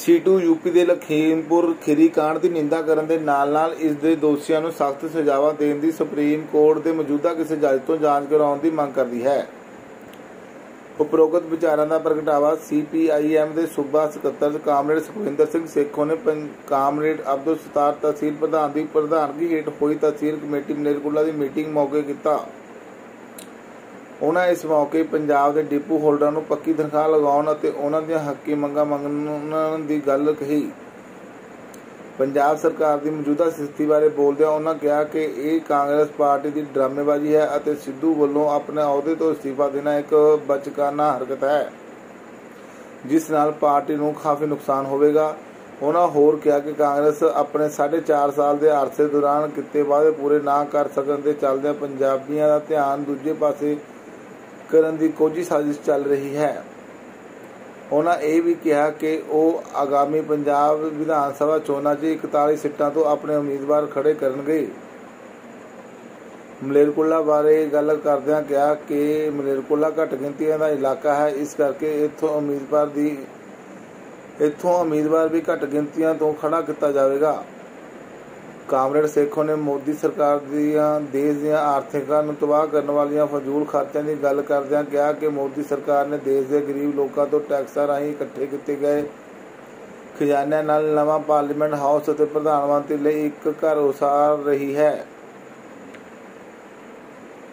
CITU UP के लखीमपुर खीरी कांड की निंदा करने के नाल इस दे दोषियों को सख्त सजावां देने की सुप्रीम कोर्ट के मौजूदा किसी जज तो जांच कराने की मांग करती है। उपरोक्त विचारों का प्रगटावा CPIM के सूबा सकत्तर कामरेड सुखविंदर सिंह सेखों ने कामरेड अब्दुल सत्तार तहसील प्रधान की प्रधानगी हेठ हुई तहसील कमेटी मलेरकोटला की मीटिंग मौके किया। उन्होंने इस मौके पंजाब के डिपू होल्डर को पक्की तनख्वाह लगाने और उन्हों दी हक्की मंगां मंगण की गल कही। पंजाब सरकार की मौजूदा स्थिति बारे बोलदे उन्होंने कहा कि यह कांग्रेस पार्टी की ड्रामेबाजी है और सिद्धू वालों अपने अहुदे तो इस्तीफा देना एक बचकाना हरकत है जिस नाल पार्टी को काफ़ी नुकसान होगा। उन्होंने होर कहा कि कांग्रेस अपने 4.5 साल के अरसे दौरान किए वादे पूरे ना कर सकने के चलदे पंजाबियों का ध्यान दूजे पासे करने की कोझी साजिश चल रही है। उन्होंने यह भी कहा कि वह आगामी पंजाब विधान सभा चोणों 41 सीटां तो अपने उम्मीदवार खड़े करनगे। मलेरकोटला बारे गल करदिआं कहा कि मलेरकोटला घट गिनतियां का इलाका है, इस करके इत्थों उम्मीदवार भी घट गिनतियां तो खड़ा किया जाएगा। कामरेड सेखों ने मोदी सरकार देश दियां आर्थिकता नूं तबाह करने वाली फजूल खर्चों की गल करदिआं कहा कि मोदी सरकार ने देश के गरीब लोगों तो टैक्सां राहीं इकट्ठे किए गए खजाने नाल नवां पार्लीमेंट हाउस और प्रधानमंत्री लिए एक घर उसार रही है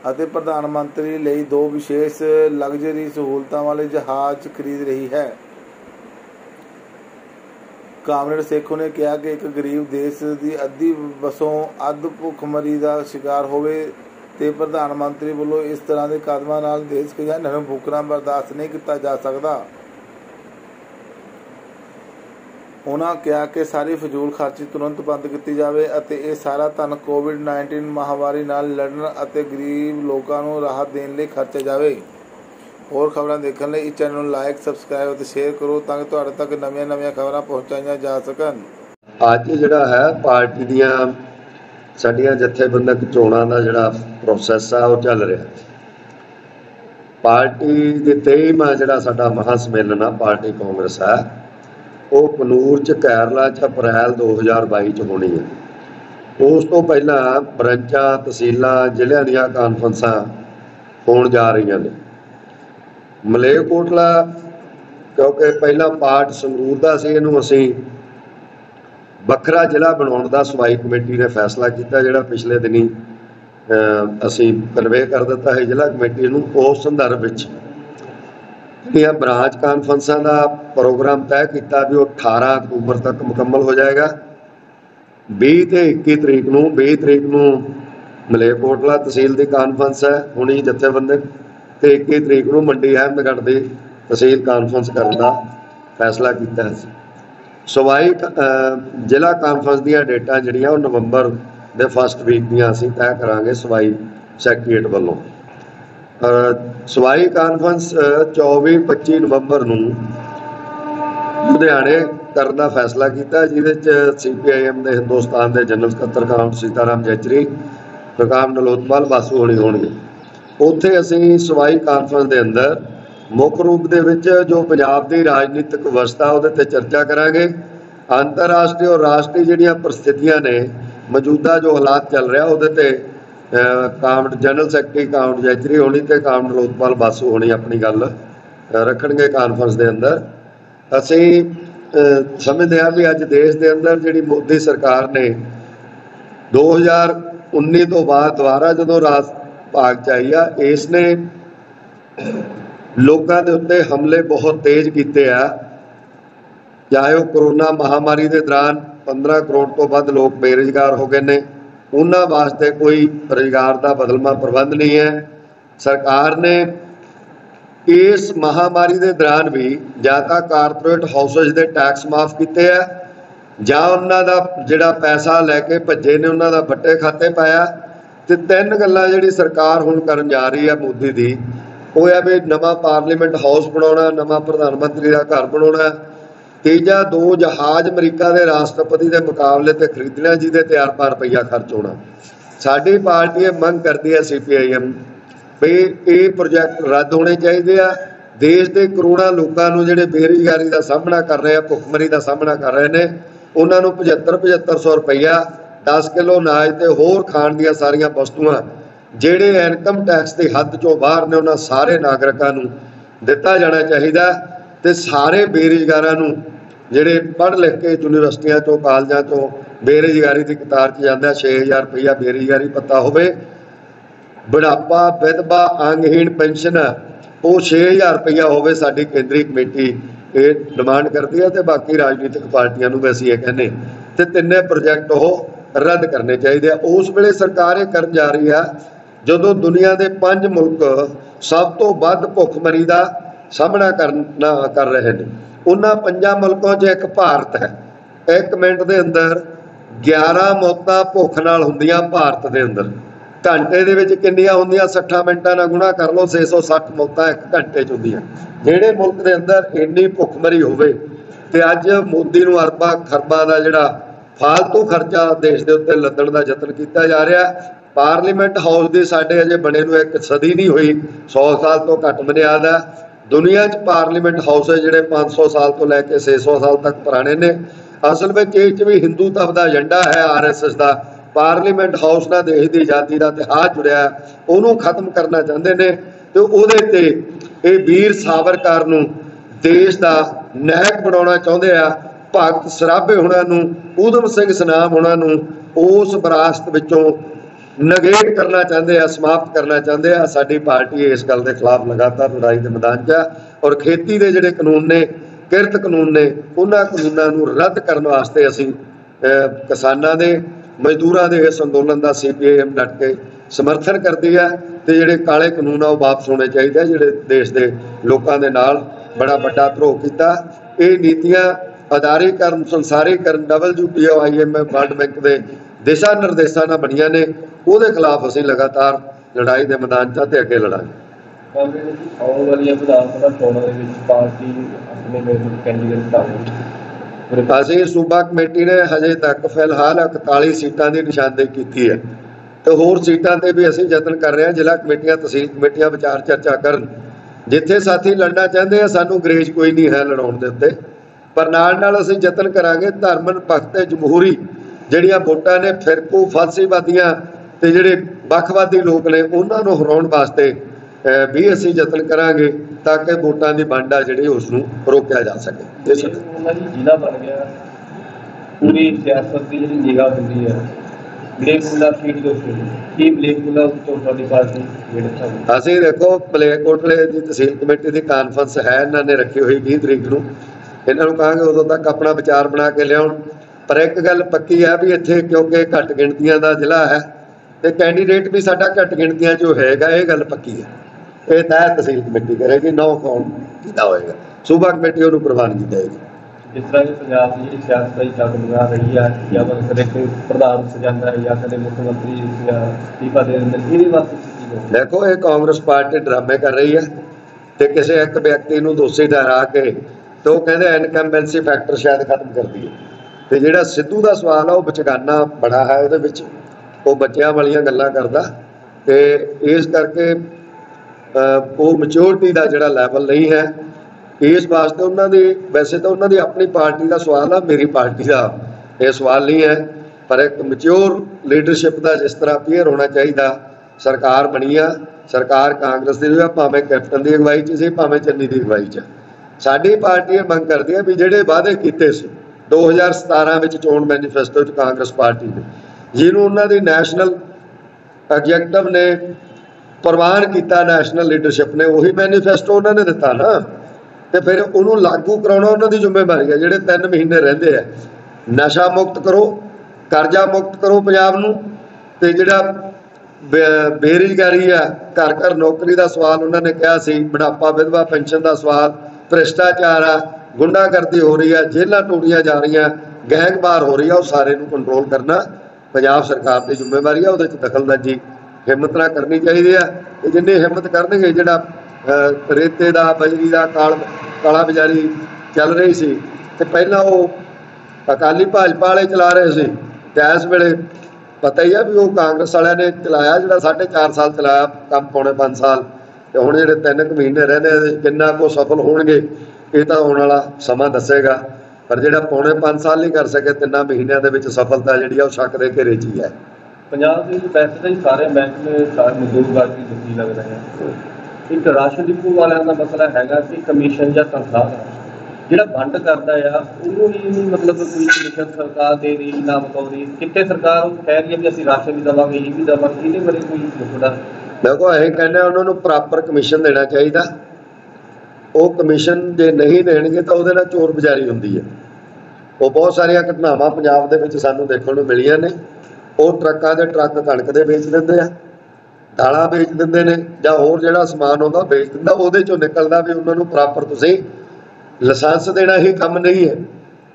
और प्रधानमंत्री लिए 2 विशेष लग्जरी सहूलतां वाले जहाज खरीद रही है। कामरेड सेखों ने कहा कि एक गरीब देश की अद्धी वसों अध भुखमरी का शिकार होवे ते प्रधानमंत्री वालों इस तरह के कदमों नाल देश खजाने नूं फूकना बर्दाश्त नहीं किया जा सकता। उन्होंने कहा कि सारी फजूल खर्ची तुरंत बंद की जाए और यह सारा धन कोविड-19 महामारी नाल लड़न और गरीब लोगों को राहत देने लिए खर्चा जाए। और खबरें देखने लिए इस चैनल लाइक सबसक्राइब और शेयर करो ताकि तुहाडे तक नवीं खबरें पहुँचाई जा सकन। अज जिहड़ा है पार्टी दियां साडियां जथेबंदक चोणां दा जिहड़ा प्रोसैस है वो चल रहा। पार्टी दे 23वां जिहड़ा साडा महासम्मेलन आ पार्टी कांग्रेस है वो पनूर च कैरला च अप्रैल 2022 च होनी है। उस तो पहला ब्रांचां तहसीलां जिल੍ਹਿਆਂ ਦੀਆਂ ਕਾਨਫਰੰਸਾਂ होण जा रही ने। मलेरकोटला क्योंकि पहला पार्ट संगरूर का सी, इनू असी वखरा जिला बनाने का सूबाई कमेटी ने फैसला किया जिहड़ा पिछले दिनी असी कन्वे कर दिता है जिला कमेटी नूं। उस संदर्भ विच जिहड़ियां ब्रांच कानफ्रेंसां का प्रोग्राम तय किया भी वो 18 अक्तूबर तक मुकम्मल हो जाएगा। 20 ते 21 तरीक नूं 20 तरीक नूं मलेरकोटला तहसील की कानफ्रेंस है होनी जथेबंदक ते 21 तरीक नूं मंडी अहमदगढ़ की तहसील कानफ्रेंस करने का फैसला किया है। सूबाई जिला कानफ्रेंस दी डेटां जिहड़ियां वो नवंबर के फस्ट वीक दियां असीं तय करांगे सूबाई सैक्रेटरीएट वालों। सूबाई कानफ्रेंस 24-25 नवंबर नूं लुधियाणे करने का फैसला किया जिहदे CPIM के हिंदुस्तान के जनरल सकत्तर कामरेड सीताराम जैचरी प्रकाम नलोतपाल बासू होनी होणगे। उत्थे असीं सूबाई कानफ्रेंस के अंदर मुख रूप दे विच जो पंजाब की राजनीतिक व्यवस्था उहदे ते चर्चा करांगे। अंतरराष्ट्रीय और राष्ट्रीय जिहड़ियां परिस्थितियां ने मौजूदा जो हालात चल रहा उहदे ते कामरेड जनरल सैकटरी कामरेड जैचरी होनी ते कामरेड नलोतपाल बासू होनी अपनी गल रखणगे कानफ्रेंस के अंदर। असीं समझते हैं भी अज देश के अंदर जिहड़ी मोदी सरकार ने 2019 तो बाद दोबारा जो राज भाग चाहिए इसने लोगों के उत्ते हमले बहुत तेज किए हैं। चाहे वह कोरोना महामारी के दौरान 15 करोड़ तो वध लोग बेरोजगार हो गए ने, उन्होंने वास्ते कोई रोजगार का बदलवा प्रबंध नहीं है। सरकार ने इस महामारी के दौरान भी या तो कारपोरेट हाउसेज के टैक्स माफ किए है ਜਾਂ ਉਹਨਾਂ ਦਾ ਜਿਹੜਾ पैसा लैके भज्जे ने उन्होंने ਵੱਟੇ खाते पाया। तो 3 ਗੱਲਾਂ ਜਿਹੜੀ सरकार ਹੁਣ ਕਰਨ जा रही है मोदी की वो है भी नवा पार्लीमेंट हाउस बनाना, नवा प्रधानमंत्री का घर बनाना, तीजा 2 जहाज अमरीका के राष्ट्रपति के मुकाबले ते खरीदना जिहदे ते आर-पार रुपया खर्च होना। साडी पार्टी मंग करती है CPIM भी ये प्रोजैक्ट रद्द होने चाहिए देश के करोड़ों लोगों को जिहड़े बेरोजगारी का सामना कर रहे हैं, भुखमरी का सामना कर रहे हैं, उन्होंने 75-7500 रुपया 10 किलो अनाज ते होर खाण दीयां सारियां वस्तुआं जिहड़े इनकम टैक्स की हद चों बाहर ने उन्हां सारे नागरिकां नूं दिता जाना चाहिए। तो सारे बेरोजगारां नूं जिहड़े पढ़ लिख के यूनिवर्सिटियां चों कॉलेजां चों बेरोजगारी की कतार च जांदे 6000 रुपया बेरोजगारी भत्ता होवे, बुढ़ापा विधवा अंगहीन पेंशन वो 6000 रुपया होवे। साडी केंद्रीय कमेटी ये डिमांड करती है, तो बाकी राजनीतिक पार्टियां नूं भी असीं ये कहने ते तिन्ने प्रोजैक्ट वो रद्द करने चाहिए। उस वेले सरकार ये करन जा रही है जदों दुनिया के 5 मुल्क सब तो वध भुखमरी का सामना कर रहे हैं। उन्हां 5 मुल्कों च एक भारत है। 1 मिनट के अंदर 11 मौतां भुख नाल हुंदियां भारत के अंदर। घंटे दे विच किन्नियां हुंदियां 60 मिनटां नाल गुणा कर लो, 660 मौतां 1 घंटे च हुंदियां। जिहड़े मुल्क के अंदर इन्नी भुखमरी होवे ते अज मोदी नूं अरबां खरबां दा जिहड़ा फालतू खर्चा देश के उत्ते लद्दण का यतन किया जा रहा। पार्लीमेंट हाउस की साढ़े अजे बने नूं 1 सदी नहीं हुई, 100 साल तो घट बुनियाद है। दुनिया च पार्लीमेंट हाउस है जिहड़े 500 साल तो लैके 600 साल तक पुराने ने। असल में ये भी हिंदूत्व का एजेंडा है RSS का। पार्लीमेंट हाउस नाल देश की आज़ादी का इतिहास जुड़िया, उन्होंने खत्म करना चाहते हैं। तो उहदे ते ये वीर सावरकर नूं देश का नायक बनाउणा चाहुंदे आ। भगत सराभे हुणां नूं, ऊधम सिंह सनाम हुणां नूं उस विरासत विचों नगेट करना चाहते हैं, समाप्त करना चाहते हैं। साडी पार्टी इस गल के खिलाफ लगातार लड़ाई के मैदान च है और खेती के जिहड़े कानून ने, किरत कानून ने, उन्हां कानूनां नूं रद्द करन वास्ते असीं किसानां दे मजदूरां दे इस अंदोलन का CPIM डट के समर्थन करती है। तो जिहड़े काले कानून आ वापस होने चाहिए, जिहड़े देश के लोगों के नाल बड़ा वड्डा धरोह कीता। ये नीतियां आधारीकरण, संसारीकरण, WTO, IMF, वर्ल्ड बैंक के दिशा निर्देशों नाल बणियां ने। उहदे खिलाफ असीं लगातार लड़ाई के मैदान च ते अगे लड़ांगे। आउण वालीआं विधान सभा चोणां दे विच पार्टी अपने कैंडीडेट ढालू। असीं सूबा कमेटी ने हजे तक फिलहाल 41 सीटां की निशानदेही की है। तो होर सीटां ते भी असीं यतन कर रहे हैं। जिला कमेटियां, तहसील कमेटियां विचार चर्चा करन। जिथे साथी लड़ना चाहते हैं, सानूं ग्रेज कोई नहीं है लड़ाउण दे उत्ते, पर नाल असीं यतन करांगे धर्म निरपक्ष ते जमहूरी जिहड़ियां वोटां ने फिरकू फांसीवादियां ते जिहड़े वखवादी लोग ने उन्हां नूं हराउण वास्ते भी असीं यतन करांगे ताकि वोटां दी वंड आ जिहड़ी उस नूं रोकिया जा सके। जिला बन गया पूरी सियासत की जिहड़ी निगाह हुंदी है मलेरकोटला सीट दे उत्ते की मलेरकोटला तो साडी पार्टी जिहड़े असीं देखो मलेरकोटले दी तहसील कमेटी की कानफ्रेंस है, इन्हां ने रखी हुई 20 तरीक नूं। इन्हां नूं कहांगे उदों तक अपना विचार बना के लियाउण। पर एक गल पक्की है भी इत्थे क्योंकि घट गिणतियां का जिला है तो कैंडीडेट भी साडा घट गिणतियां जो हैगा, ये गल पक्की है। ये तय तहसील कमेटी करेगी, नौ कौन कीता होएगा, सूबा कमेटी उहनूं प्रवानगी देगी। जिस तरह की पंजाब की सियासत की चक बना रही है, या कदे प्रधान सजांदा है या कदे मुख्यमंत्री इस्तीफा दे दिंदे, इहदे वास्ते देखो ये कांग्रेस पार्टी ड्रामे कर रही है तो किसी एक व्यक्ति को दोषी ठहरा के तो कहते इनकम्बेंसी फैक्टर शायद खत्म कर दी है। तो जिहड़ा सिद्धू का सवाल है वह बचगाना बड़ा है, वो बच्चों वाली गल्लां करदा ते इस करके वो मैच्योरिटी का जिहड़ा लैवल नहीं है। इस वास्ते उन्होंने वैसे तो उन्होंने अपनी पार्टी का सवाल है, मेरी पार्टी का यह सवाल नहीं है, पर एक मैच्योर लीडरशिप का जिस तरह अपीयर होना चाहिए। सरकार बनी आ, सरकार कांग्रेस की भावें कैप्टन की अगवाई च सी, भावें चन्नी की अगवाई च। साडी पार्टी मंग करती है भी जिहड़े वादे कीते सी 2017 में चोण मैनीफेस्टो कांग्रेस पार्टी ने, जिन्होंने उन्होंने नैशनल एग्जैक्टिव ने प्रवान किया, नैशनल लीडरशिप ने वही मैनीफेस्टो उन्होंने दिता ना, तो फिर उन्होंने लागू कराना उन्होंने जिम्मेवारी है। जिहड़े 3 महीने रहिंदे है, नशा मुक्त करो, कर्जा मुक्त करो पंजाब नूं, ते जिहड़ा बेरोजगारी है, घर घर नौकरी का सवाल उन्होंने कहा सी, बुढ़ापा विधवा पेंशन का सवाल, भ्रिष्टाचार आ, गुंडागर्दी हो रही है, जेलां टोड़ियां जा रही, गैंगवार हो रही है, उस सारे नूं कंट्रोल करना पंजाब सरकार की जिम्मेवारी है। उहदे च दखलअंदाजी हिम्मत ना करनी चाहिए है। जिन्नी हिम्मत करनगे, जिहड़ा रेते का बजरी का काला बाजारी चल रही सी ते पहलां वो अकाली भाजपा वाले चला रहे सी, ते इस वेले पता ही है भी वो कांग्रेस वालियां ने चलाया, जिहड़ा 4.5 साल चलाया, कम पौने 5 साल ਤੇ ਹੁਣ ਜਿਹੜੇ 3 ਮਹੀਨੇ ਰਹਿੰਦੇ ਕਿੰਨਾ ਕੁ ਸਫਲ ਹੋਣਗੇ ਇਹ ਤਾਂ ਆਉਣ ਵਾਲਾ ਸਮਾਂ ਦੱਸੇਗਾ। ਪਰ ਜਿਹੜਾ ਪੌਣੇ 5 ਸਾਲ ਨਹੀਂ ਕਰ ਸਕੇ 3 ਮਹੀਨਿਆਂ ਦੇ ਵਿੱਚ ਸਫਲਤਾ ਜਿਹੜੀ ਆ ਉਹ ਸ਼ੱਕ ਦੇ ਘੇਰੇ 'ਚ ਹੀ ਹੈ। ਪੰਜਾਬ ਦੇ ਵਿੱਚ ਵੈਸੇ ਤਾਂ ਹੀ ਸਾਰੇ ਮਹਿਕਮੇ ਸਾਰੇ ਮਜ਼ਦੂਰ ਵਰਗ ਦੀ ਦੁਖੀ ਲੱਗ ਰਹੇ ਆ। ਇੱਕ ਰਾਸ਼ਨ ਡਿਪੂ ਵਾਲਿਆਂ ਦਾ ਮਸਲਾ ਹੈਗਾ ਕਿ ਕਮਿਸ਼ਨ ਜਾਂ ਤਨਖਾਹ ਦਾ ਜਿਹੜਾ ਵੰਡ ਕਰਦਾ ਆ ਉਹਨੂੰ ਵੀ ਮਤਲਬ ਕੋਈ ਕਮਿਸ਼ਨ ਸਰਕਾਰ ਦੇ ਰਹੀ ਨਾ ਬਤਾਉਂਦੀ ਕਿਤੇ ਸਰਕਾਰ ਉਹ ਕਹਿ ਰਹੀ ਹੈ ਵੀ ਅਸੀਂ ਰਾਸ਼ਨ ਵੀ ਦੇਵਾਂਗੇ ਇਹ ਵੀ ਦੇਵਾਂਗੇ ਇਹਦੇ ਬਾਰੇ ਕੋਈ ਥੋੜਾ ਦੇਖੋ ਅਸੀਂ ਕਹਿੰਦੇ ਉਹਨਾਂ ਨੂੰ ਪ੍ਰੋਪਰ ਕਮਿਸ਼ਨ ਦੇਣਾ ਚਾਹੀਦਾ। ਉਹ ਕਮਿਸ਼ਨ ਜੇ ਨਹੀਂ ਦੇਣਗੇ ਤਾਂ ਉਹਦੇ ਨਾਲ ਚੋਰ ਬਜ਼ਾਰੀ ਹੁੰਦੀ ਹੈ। ਉਹ ਬਹੁਤ ਸਾਰੀਆਂ ਘਟਨਾਵਾਂ ਪੰਜਾਬ ਦੇ ਵਿੱਚ ਸਾਨੂੰ ਦੇਖਣ ਨੂੰ ਮਿਲੀਆਂ ਨੇ। ਉਹ ਟਰੱਕਾਂ ਦੇ ਟਰੱਕ ਕਣਕ ਦੇ ਵੇਚ ਦਿੰਦੇ ਆ, ਦਾਲਾਂ ਵੇਚ ਦਿੰਦੇ ਨੇ ਜਾਂ ਹੋਰ ਜਿਹੜਾ ਸਮਾਨ ਆਉਂਦਾ ਵੇਚ ਦਿੰਦਾ। ਉਹਦੇ ਚੋਂ ਨਿਕਲਦਾ ਵੀ ਉਹਨਾਂ ਨੂੰ ਪ੍ਰੋਪਰ ਤੁਸੀਂ ਲਾਇਸੈਂਸ ਦੇਣਾ ਹੀ ਕੰਮ ਨਹੀਂ ਹੈ।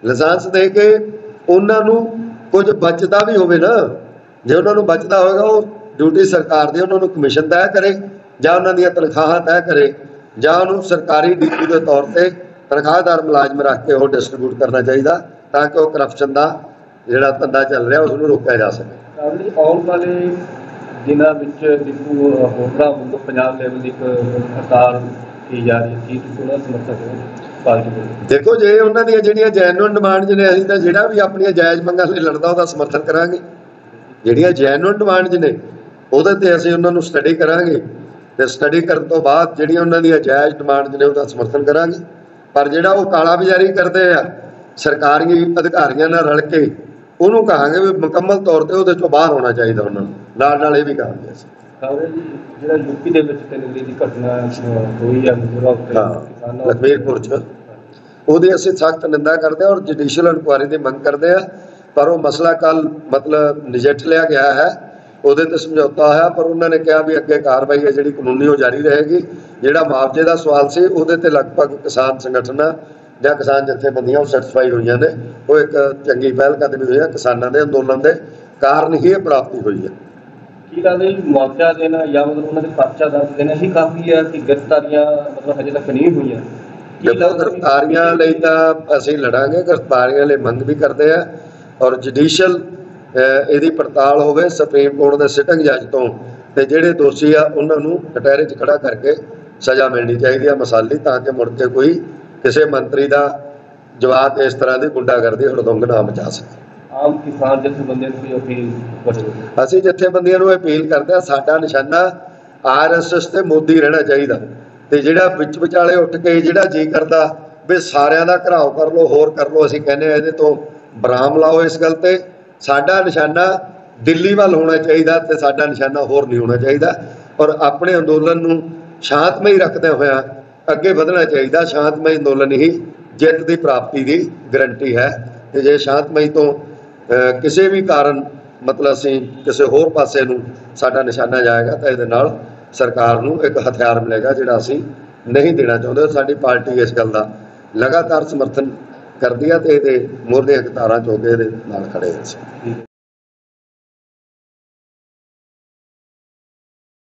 ਲਾਇਸੈਂਸ ਦੇ ਕੇ ਉਹਨਾਂ ਨੂੰ ਕੁਝ ਬਚਦਾ ਵੀ ਹੋਵੇ ਨਾ, ਜੇ ਉਹਨਾਂ ਨੂੰ ਬਚਦਾ ਹੋਵੇਗਾ ਉਹ ਡਿਊਟੀ ਸਰਕਾਰ ਦੀ ਉਹਨਾਂ ਨੂੰ ਕਮਿਸ਼ਨ ਤੈਅ ਕਰੇ ਜਾਂ ਉਹਨਾਂ ਦੀਆਂ ਤਨਖਾਹਾਂ ਤੈਅ ਕਰੇ ਜਾਂ ਉਹਨੂੰ ਸਰਕਾਰੀ ਡਿਊਟੀ ਦੇ ਤੌਰ 'ਤੇ ਤਨਖਾਹਦਾਰ ਮੁਲਾਜ਼ਮ ਰੱਖ ਕੇ ਉਹ ਡਿਸਟਰੀਬਿਊਟ ਕਰਨਾ ਚਾਹੀਦਾ ਤਾਂ ਕਿ ਉਹ ਕਰਪਸ਼ਨ ਦਾ ਜਿਹੜਾ ਧੰਦਾ ਚੱਲ ਰਿਹਾ ਉਸ ਨੂੰ ਰੋਕਿਆ ਜਾ ਸਕੇ। ਆਉਣ ਵਾਲੇ ਦਿਨਾਂ ਵਿੱਚ ਡਿਪੂ ਹੋਲਡਰਾਂ ਵੱਲੋਂ ਪੰਜਾਬ ਲੈਵਲ ਦੀ ਇੱਕ ਹੜਤਾਲ ਕੀ ਜਾ ਰਹੀ ਹੈ, ਕੀ ਤੁਸੀਂ ਉਹਨਾਂ ਸਮਰਥਕ ਹੋ ਪਾਰਟੀ ਦੇ? ਦੇਖੋ ਜੇ ਉਹਨਾਂ ਦੀਆਂ ਜਿਹੜੀਆਂ ਜੈਨੂਅਨ ਡਿਮਾਂਡਸ ਨੇ ਅਸੀਂ ਤਾਂ ਜਿਹੜਾ ਵੀ ਆਪਣੀਆਂ ਜਾਇਜ਼ ਮੰਗਾਂ ਲਈ ਲੜਦਾ ਉਹਦਾ ਸਮਰਥਨ ਕਰਾਂਗੇ। ਜਿਹੜੀਆਂ ਜੈਨੂਅਨ ਡਿਮਾਂਡਸ ਨੇ ਉਹਦੇ 'ਤੇ ਅਸੀਂ ਉਹਨਾਂ ਨੂੰ ਸਟੱਡੀ ਕਰਾਂਗੇ ਤੇ ਸਟੱਡੀ ਕਰਨ ਤੋਂ ਬਾਅਦ ਜਿਹੜੀਆਂ ਉਹਨਾਂ ਦੀਆਂ ਜਾਇਜ਼ ਡਿਮਾਂਡਸ ਨੇ ਉਹਦਾ ਸਮਰਥਨ ਕਰਾਂਗੇ। ਪਰ ਜਿਹੜਾ ਉਹ ਕਾਲਾ ਬਾਜ਼ਾਰੀ ਕਰਦੇ ਆ ਸਰਕਾਰੀ ਅਧਿਕਾਰੀਆਂ ਨਾਲ ਰਲ ਕੇ ਉਹਨੂੰ ਕਹਾਂਗੇ ਵੀ ਮੁਕੰਮਲ ਤੌਰ 'ਤੇ ਉਹਦੇ 'ਚੋਂ ਬਾਹਰ ਹੋਣਾ ਚਾਹੀਦਾ ਉਹਨਾਂ ਨੂੰ। ਨਾਲ ਇਹ ਵੀ ਕਹਾਂਗੇ ਅਸੀਂ। ਜਿਹੜਾ ਯੂਪੀ ਦੇ ਵਿੱਚ 3 ਵਜੇ ਦੀ ਘਟਨਾ ਹੋਈ ਹੈ ਲਖਮੀਰਪੁਰ 'ਚ ਉਹਦੀ ਅਸੀਂ ਸਖਤ ਨਿੰਦਾ ਕਰਦੇ ਹਾਂ ਔਰ ਜੁਡੀਸ਼ੀਅਲ ਇਨਕੁਆਇਰੀ ਦੀ ਮੰਗ ਕਰਦੇ ਹਾਂ। ਪਰ ਉਹ ਮਸਲਾ ਕੱਲ ਮਤਲਬ ਨਜਿੱਠ ਲਿਆ ਗਿਆ ਹੈ, ਉਹਦੇ 'ਤੇ ਸਮਝੌਤਾ ਹੋਇਆ। ਪਰ ਉਹਨਾਂ ਨੇ ਕਿਹਾ ਵੀ ਅੱਗੇ ਕਾਰਵਾਈ ਹੈ ਜਿਹੜੀ ਕਾਨੂੰਨੀ ਉਹ ਜਾਰੀ ਰਹੇਗੀ। ਜਿਹੜਾ ਮੁਆਵਜ਼ੇ ਦਾ ਸਵਾਲ ਸੀ ਉਹਦੇ 'ਤੇ ਲਗਭਗ ਕਿਸਾਨ ਸੰਗਠਨਾਂ ਜਾਂ ਕਿਸਾਨ ਜਥੇਬੰਦੀਆਂ ਉਹ ਸੈਟੀਸਫਾਈ ਹੋਈਆਂ ਨੇ। ਉਹ ਇੱਕ ਚੰਗੀ ਪਹਿਲ ਕਦਮੀ ਹੋਈ ਹੈ। ਕਿਸਾਨਾਂ ਦੇ ਅੰਦੋਲਨ ਦੇ ਕਾਰਨ ਹੀ ਇਹ ਪ੍ਰਾਪਤੀ ਹੋਈ ਹੈ। ਕੀ ਲੱਗਦਾ ਜੀ ਮੁਆਵਜ਼ਾ ਦੇਣਾ ਜਾਂ ਮਤਲਬ ਉਹਨਾਂ ਦੇ ਖਰਚਾ ਦੱਸ ਦੇਣਾ ਹੀ ਕਾਫੀ ਹੈ ਕਿ ਗ੍ਰਿਫਤਾਰੀਆਂ ਮਤਲਬ ਹਜੇ ਤੱਕ ਨਹੀਂ ਹੋਈਆਂ? ਦੇਖੋ ਗ੍ਰਿਫਤਾਰੀਆਂ ਲਈ ਤਾਂ ਅਸੀਂ ਲੜਾਂਗੇ, ਗ੍ਰਿਫਤਾਰੀਆਂ ਲਈ ਮੰਗ ਵੀ ਕਰਦੇ ਆ ਔਰ ਜੁਡੀਸ਼ੀਅਲ ਇਹਦੀ ਪੜਤਾਲ ਹੋਵੇ ਸੁਪਰੀਮ ਕੋਰਟ ਦੇ ਸਿਟਿੰਗ ਜੱਜ ਤੋਂ ਤੇ ਜਿਹੜੇ ਦੋਸ਼ੀ ਆ ਉਹਨਾਂ ਨੂੰ ਕਟਹਿਰੇ 'ਚ ਖੜਾ ਕਰਕੇ ਸਜ਼ਾ ਮਿਲਣੀ ਚਾਹੀਦੀ ਆ ਮਿਸਾਲੀ, ਤਾਂ ਕਿ ਮੁੜ ਕੇ ਕੋਈ ਕਿਸੇ ਮੰਤਰੀ ਦਾ ਜਵਾਬ ਇਸ ਤਰ੍ਹਾਂ ਦੀ ਗੁੰਡਾਗਰਦੀ ਹੜਦੰਗ ਨਾ ਮਚਾ ਸਕੇ। ਆਮ ਕਿਸਾਨ ਜਥੇਬੰਦੀਆਂ ਨੂੰ ਅਪੀਲ ਅਸੀਂ ਜਥੇਬੰਦੀਆਂ ਨੂੰ ਅਪੀਲ ਕਰਦੇ ਹਾਂ, ਸਾਡਾ ਨਿਸ਼ਾਨਾ RSS ਤੇ ਮੋਦੀ ਰਹਿਣਾ ਚਾਹੀਦਾ। ਤੇ ਜਿਹੜਾ ਵਿੱਚ ਵਿਚਾਲੇ ਉੱਠ ਕੇ ਜਿਹੜਾ ਜੀ ਕਰਦਾ ਵੀ ਸਾਰਿਆਂ ਦਾ ਘਰਾਓ ਕਰ ਲਓ ਹੋਰ ਕਰ ਲਓ, ਅਸੀਂ ਕਹਿੰਦੇ ਇਹਦੇ ਤੋਂ ਬਰਾਮ ਲਾਓ। ਇਸ ਗੱਲ ਤੇ ਸਾਡਾ ਨਿਸ਼ਾਨਾ ਦਿੱਲੀ ਵੱਲ ਹੋਣਾ ਚਾਹੀਦਾ ਤੇ ਸਾਡਾ ਨਿਸ਼ਾਨਾ ਹੋਰ ਨਹੀਂ ਹੋਣਾ ਚਾਹੀਦਾ ਔਰ ਆਪਣੇ ਅੰਦੋਲਨ ਨੂੰ ਸ਼ਾਂਤਮਈ ਰੱਖਦੇ ਹੋਇਆ ਅੱਗੇ ਵਧਣਾ ਚਾਹੀਦਾ। ਸ਼ਾਂਤਮਈ ਅੰਦੋਲਨ ਹੀ ਜਿੱਤ ਦੀ ਪ੍ਰਾਪਤੀ ਦੀ ਗਰੰਟੀ ਹੈ। ਤੇ ਜੇ ਸ਼ਾਂਤਮਈ ਤੋਂ ਕਿਸੇ ਵੀ ਕਾਰਨ ਮਤਲਬ ਅਸੀਂ ਕਿਸੇ ਹੋਰ ਪਾਸੇ ਨੂੰ ਸਾਡਾ ਨਿਸ਼ਾਨਾ ਜਾਏਗਾ ਤਾਂ ਇਹਦੇ ਨਾਲ ਸਰਕਾਰ ਨੂੰ ਇੱਕ ਹਥਿਆਰ ਮਿਲੇਗਾ ਜਿਹੜਾ ਅਸੀਂ ਨਹੀਂ ਦੇਣਾ ਚਾਹੁੰਦੇ। ਸਾਡੀ ਪਾਰਟੀ ਇਸ ਗੱਲ ਦਾ ਲਗਾਤਾਰ ਸਮਰਥਨ ਕਰਦੀ ਹੈ ਤੇ ਇਹਦੇ ਮੋਹਰਲੀਆਂ ਕਤਾਰਾਂ 'ਚ ਹੋ ਕੇ ਇਹਦੇ ਨਾਲ ਖੜੇ ਹਾਂ।